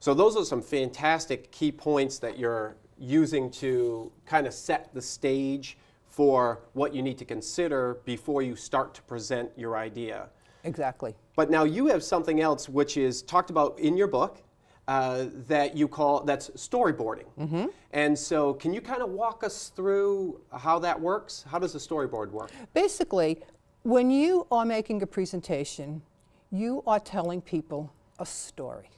So those are some fantastic key points that you're using to kind of set the stage for what you need to consider before you start to present your idea. Exactly. But now you have something else which is talked about in your book that you call, that's storyboarding. Mm-hmm. And so can you kind of walk us through how that works? How does a storyboard work? Basically, when you are making a presentation, you are telling people a story.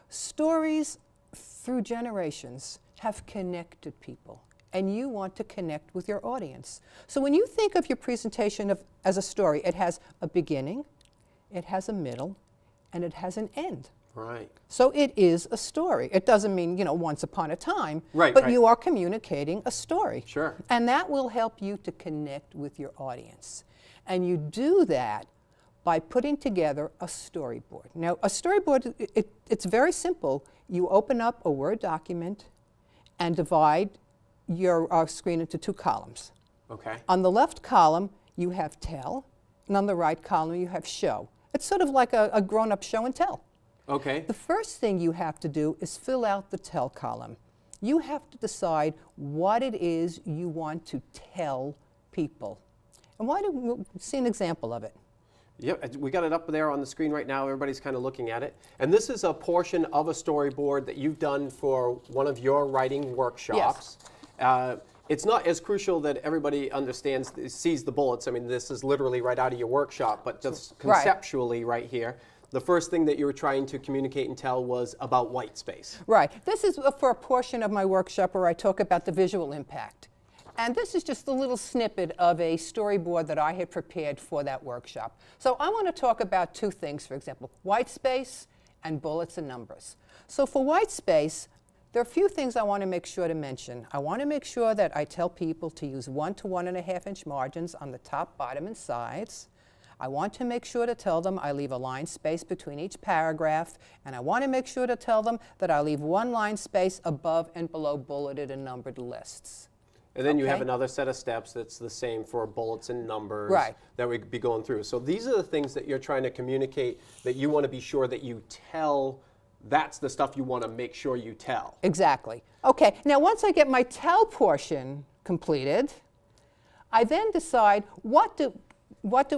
Stories through generations have connected people, and you want to connect with your audience. So when you think of your presentation as a story, it has a beginning, it has a middle, and it has an end. Right. So it is a story. It doesn't mean, you know, once upon a time, right, but right. you are communicating a story. Sure. And that will help you to connect with your audience. And you do that by putting together a storyboard. Now, a storyboard, it's very simple. You open up a Word document and divide your screen into 2 columns. Okay. On the left column, you have tell, and on the right column, you have show. It's sort of like a grown-up show and tell. Okay. The first thing you have to do is fill out the tell column. You have to decide what it is you want to tell people. And why don't we see an example of it? Yep, we got it up there on the screen right now. Everybody's kind of looking at it. And this is a portion of a storyboard that you've done for one of your writing workshops. Yes. It's not as crucial that everybody understands, sees the bullets. I mean, this is literally right out of your workshop, but just conceptually right here. The first thing that you were trying to communicate and tell was about white space. Right. This is for a portion of my workshop where I talk about the visual impact. And this is just a little snippet of a storyboard that I had prepared for that workshop. So I want to talk about 2 things, for example, white space and bullets and numbers. So for white space, there are a few things I want to make sure to mention. I want to make sure that I tell people to use 1 to 1.5 inch margins on the top, bottom, and sides. I want to make sure to tell them I leave a line space between each paragraph, and I want to make sure to tell them that I leave 1 line space above and below bulleted and numbered lists. And then you have another set of steps that's the same for bullets and numbers that we'd be going through. So these are the things that you're trying to communicate that you want to be sure that you tell. That's the stuff you want to make sure you tell. Exactly. Okay, now once I get my tell portion completed, I then decide what do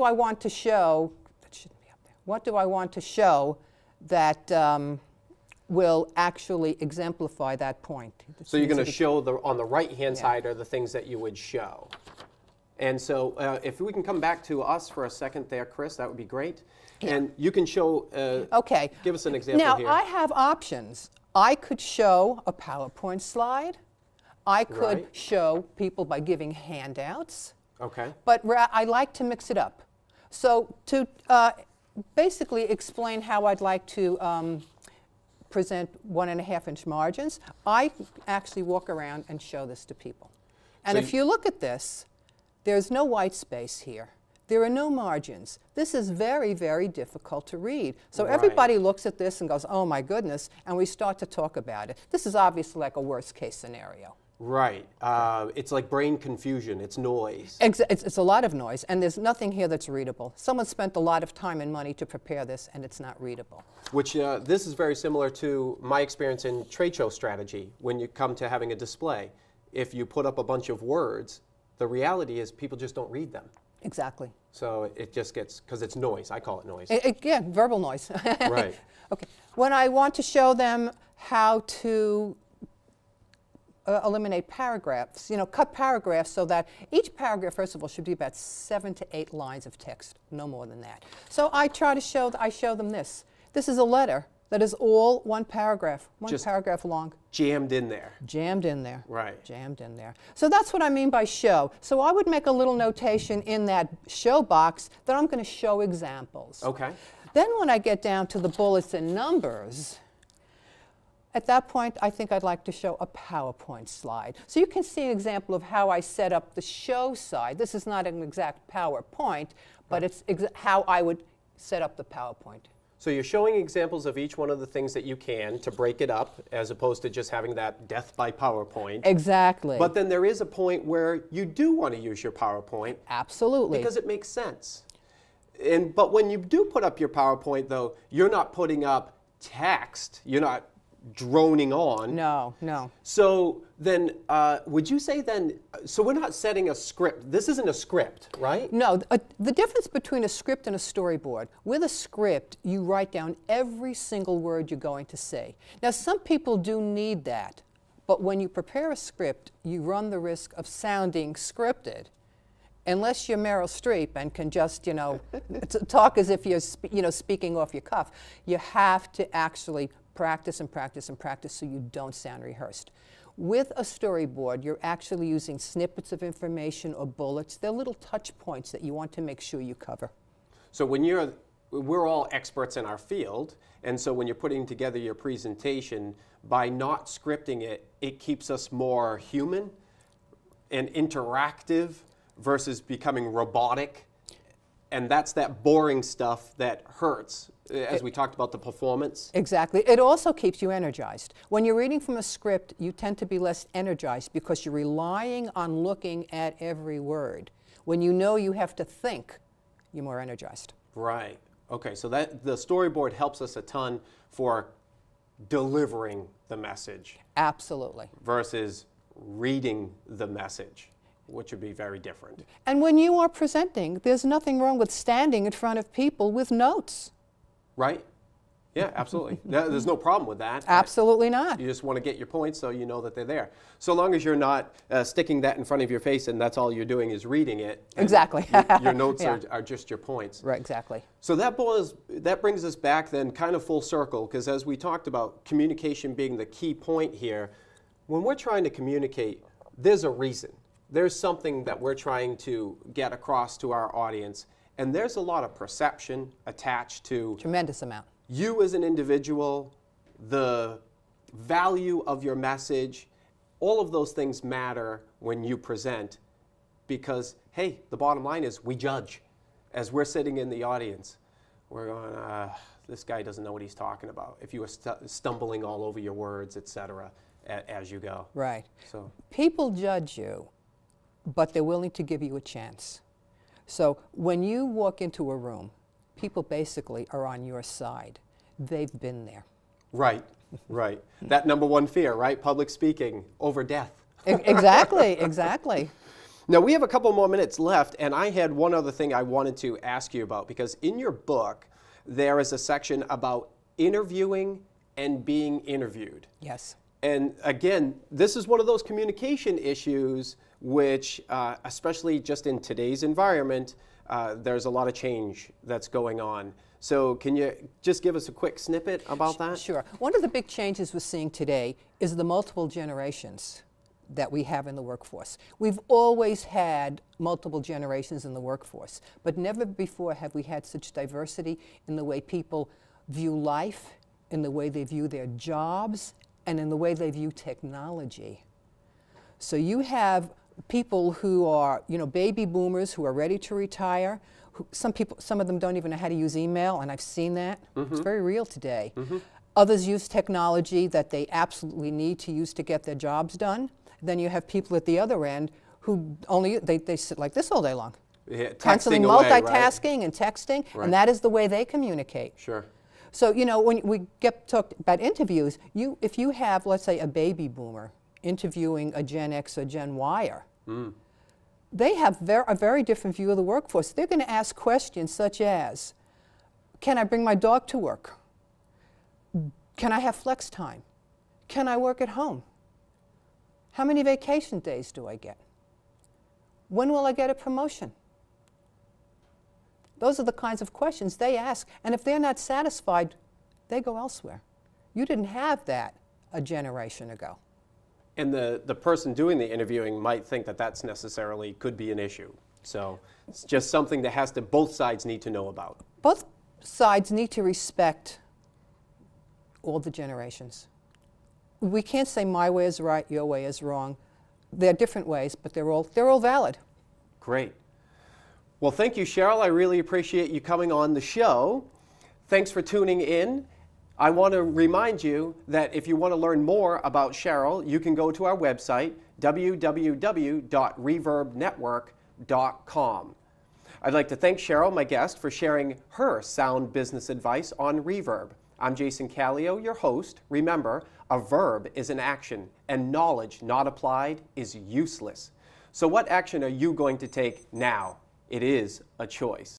I want to show, that shouldn't be up there, what do I want to show that will actually exemplify that point. So you're going to show, on the right-hand side are the things that you would show. And so if we can come back to us for a second there, Chris, that would be great. Yeah. And you can show, give us an example here. Now, I have options. I could show a PowerPoint slide. I could show people by giving handouts. Okay. But I like to mix it up. So to basically explain how I'd like to present 1.5 inch margins, I actually walk around and show this to people. And so if you look at this, there's no white space here. There are no margins. This is very, very difficult to read. So everybody looks at this and goes, oh my goodness, and we start to talk about it. This is obviously like a worst case scenario. Right. It's like brain confusion. It's noise. It's a lot of noise, and there's nothing here that's readable. Someone spent a lot of time and money to prepare this, and it's not readable. Which this is very similar to my experience in trade show strategy when you come to having a display. If you put up a bunch of words, the reality is people just don't read them. Exactly. So it just gets, because it's noise. I call it noise. Yeah, verbal noise. Right. Okay. When I want to show them how to eliminate paragraphs, cut paragraphs so that each paragraph, first of all, should be about 7 to 8 lines of text, no more than that. So I try to show them this. This is a letter that is all one paragraph, just paragraph long. Jammed in there. Jammed in there. Right. Jammed in there. So that's what I mean by show. So I would make a little notation in that show box that I'm going to show examples. Okay. Then when I get down to the bullets and numbers, at that point, I think I'd like to show a PowerPoint slide. So you can see an example of how I set up the show side. This is not an exact PowerPoint, but it's how I would set up the PowerPoint. So you're showing examples of each one of the things that you can to break it up, as opposed to just having that death by PowerPoint. Exactly. But then there is a point where you do want to use your PowerPoint. Absolutely. Because it makes sense. But when you do put up your PowerPoint, though, you're not putting up text. You're not droning on. No, no. So then, would you say then, so we're not setting a script. This isn't a script, right? No, the difference between a script and a storyboard, with a script, you write down every single word you're going to say. Now, some people do need that, but when you prepare a script, you run the risk of sounding scripted. Unless you're Meryl Streep and can just, you know, talk as if you're, speaking off your cuff, you have to actually practice and practice and practice so you don't sound rehearsed. With a storyboard, you're actually using snippets of information or bullets. They're little touch points that you want to make sure you cover. So when we're all experts in our field, and so when you're putting together your presentation, by not scripting it, it keeps us more human and interactive versus becoming robotic. And that's that boring stuff that hurts, as we talked about the performance. Exactly. It also keeps you energized. When you're reading from a script, you tend to be less energized because you're relying on looking at every word. When you know you have to think, you're more energized. Right. Okay, so that the storyboard helps us a ton for delivering the message. Absolutely. Versus reading the message, which would be very different. And when you are presenting, there's nothing wrong with standing in front of people with notes. Right? Yeah, absolutely. There's no problem with that. Absolutely not. You just want to get your points so you know that they're there. So long as you're not sticking that in front of your face and that's all you're doing is reading it. Exactly. Your notes Yeah. are just your points. Right, exactly. So that brings us back then kind of full circle, because as we talked about communication being the key point here, when we're trying to communicate, there's a reason. There's something that we're trying to get across to our audience, and there's a lot of perception attached to Tremendous amount. you as an individual, the value of your message. All of those things matter when you present because, hey, the bottom line is we judge. As we're sitting in the audience, we're going, this guy doesn't know what he's talking about. If you were stumbling all over your words, etc., as you go. Right. So people judge you, but they're willing to give you a chance. So when you walk into a room, people basically are on your side. They've been there. right, right. That number one fear, right? Public speaking over death. Exactly, exactly. Now, we have a couple more minutes left, and I had one other thing I wanted to ask you about, because in your book, there is a section about interviewing and being interviewed. Yes. And again, this is one of those communication issues which, especially just in today's environment, there's a lot of change that's going on. So can you just give us a quick snippet about that? Sure. One of the big changes we're seeing today is the multiple generations that we have in the workforce. We've always had multiple generations in the workforce, but never before have we had such diversity in the way people view life, in the way they view their jobs, and in the way they view technology. So you have people who are, baby boomers who are ready to retire. Some of them don't even know how to use email, and I've seen that. Mm-hmm. It's very real today. Mm-hmm. Others use technology that they absolutely need to use to get their jobs done. Then you have people at the other end who they sit like this all day long. Yeah, constantly multitasking and texting, and that is the way they communicate. Sure. So, when we talk about interviews, if you have, let's say, a baby boomer interviewing a Gen X or Gen Yer, they have a very different view of the workforce. They're going to ask questions such as, can I bring my dog to work? Can I have flex time? Can I work at home? How many vacation days do I get? When will I get a promotion? Those are the kinds of questions they ask, and if they're not satisfied, they go elsewhere. You didn't have that a generation ago. And the person doing the interviewing might think that that's necessarily could be an issue. So it's just something that both sides need to know about. Both sides need to respect all the generations. We can't say my way is right, your way is wrong. They're different ways, but they're all valid. Great. Well, thank you, Sheryl. I really appreciate you coming on the show. Thanks for tuning in. I want to remind you that if you want to learn more about Sheryl, you can go to our website, www.reverbnetwork.com. I'd like to thank Sheryl, my guest, for sharing her sound business advice on Reverb. I'm Jason Kallio, your host. Remember, a verb is an action, and knowledge not applied is useless. So what action are you going to take now? It is a choice.